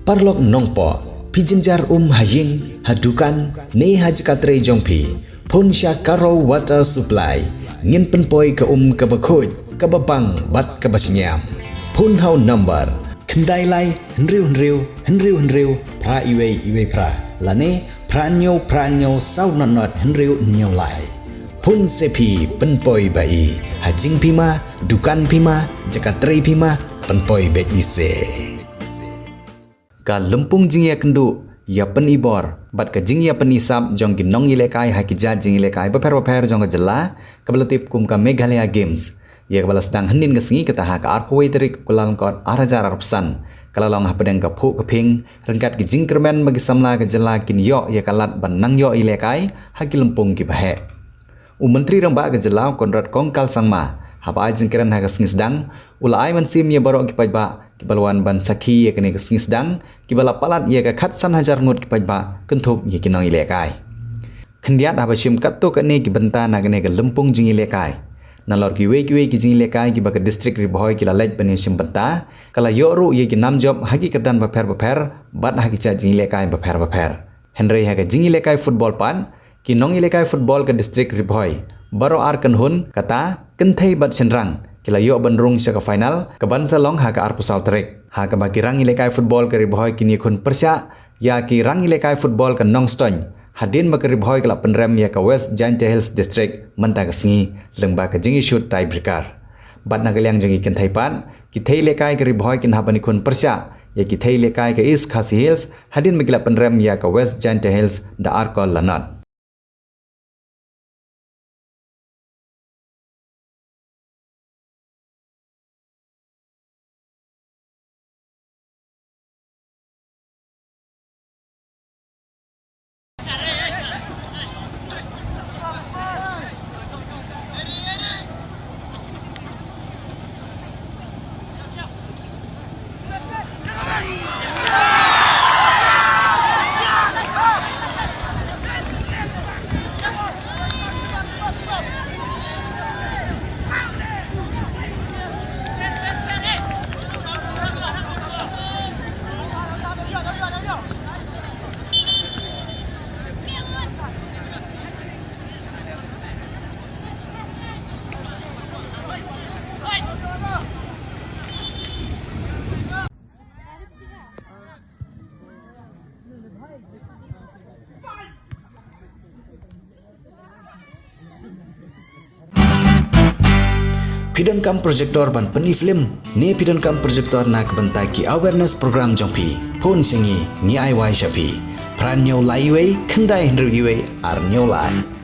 parlok Nongpoh pijinjar haying hadukan ne hajkatre jongpi phun sha karo water supply ngin penpoi ke kebakhoj kebabang bat kebasinyam phun hau number Kynthei lai henriu pra iwe pra lane pranyo sau not henriu nyau lai phun sepi penpoi bai hajing pima dukan pima jakatre pima penpoi bet ise ka lempung jingya kendu ya pen ibor bat ka jingya penisap jong ki Nongialehkai hakijat Nongialehkai beper jong ka jela kabelatip kum ka Meghalaya games ya kabala sedang henin ka singi kata ha ka arpoi terik kulang kot arajar arpsan kala long hapedeng ka phu ka ping rengkat ki jingkermen bagi samla ka jela kin yo ya kalat ban Nongialehkai haki lempung ki bahe Menteri Ramba ka jela konrad kongkal sangma haba jingkeran ha ka singi sedang ulai mansim ya barok ki pajba kibalwan ban sakhi ya kene ka singi sedang kibala palat ya ka khatsan hajar ngut ki pajba kentup ya ki Nongialehkai khendiat haba shim katto ka ne ki bynta na kene ka lempung Nongialehkai nalor ki we ki Nongialehkai ki ba ka district ri Bhoi ki la lej bani shim bynta kala yoru ya ki nam job hagi kedan baper bat hagi cha Nongialehkai baper henry ha ka Nongialehkai football pan ki Nongialehkai football ka district ri Bhoi baro ar kan hun kata Kynthei bat Shynrang kila yo ban Rung sa ka final ka ban Shillong ha ka ar pusal trek ha ka bagi Nongialehkai football ka ri Bhoi kini khun persya ya ki Nongialehkai football ka Nongstoh hadin ma ka ri Bhoi kala penrem ya ka West Giant Hills district menta ka singi lengba ka jingi shoot tiebreaker bat na kalyang jingi Kynthei pan ki Nongialehkai ka ri Bhoi kin ha ban khun persya ya ki Nongialehkai ka East Khasi Hills hadin ma kila penrem ya ka West Giant Hills da ar ko lanat Pidon kam projektor ban peni film ne pidon kam projektor nak bentai ki awareness program jongpi phun singi ni ai wai shapi pran nyau lai wei Kynthei henru iwe ar nyau lai